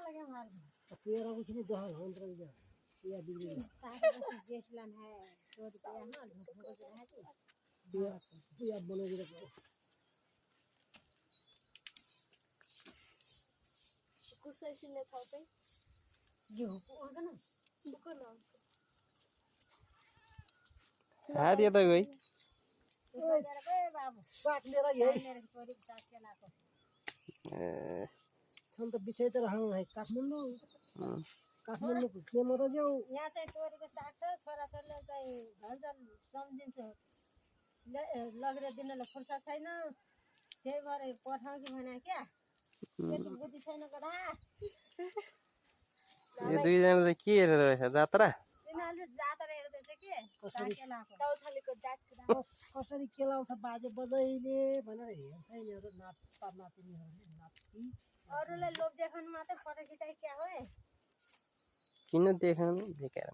लगे मार पेरा को खिनी दहा घंटा लग गया या बिगड़ी ताकि बस बेचलन है तो रुपया ना ढूंढ के रहा थी या बोले जरा कुछ ऐसे नहीं था पे गेहूं को होगा ना बुको ना हाथ ये तो गई तो जरा बे बाबू साथ मेरा यही मेरे तोरी के साथ के लाको हम तो विषय तो रहनु है काठमाडौँ को के मत जाऊ यहाँ चाहिँ तोरीको साग छ छोराछोरीले चाहिँ झन् सम्झिन्छ लगेर दिनलाई फुर्सद छैन त्यही भएर पठाउँ कि भने क्या त्यति बुद्धि छैन गधा ये दुई जना चाहिँ के हेरेर रहेछ जात्रा तिनीहरूले जातरा हेर्दैछ के कसरी? साकेलाको तौथलीको जातको कसरी केलाउँछ बाजे बजैले भनेर हेर्छ यिनीहरू नातिनीहरूले नाति अरूलाई लोभ देखाउनु मात्रै फोटो खिचाइ क्या हो किन देखाउनु बेकार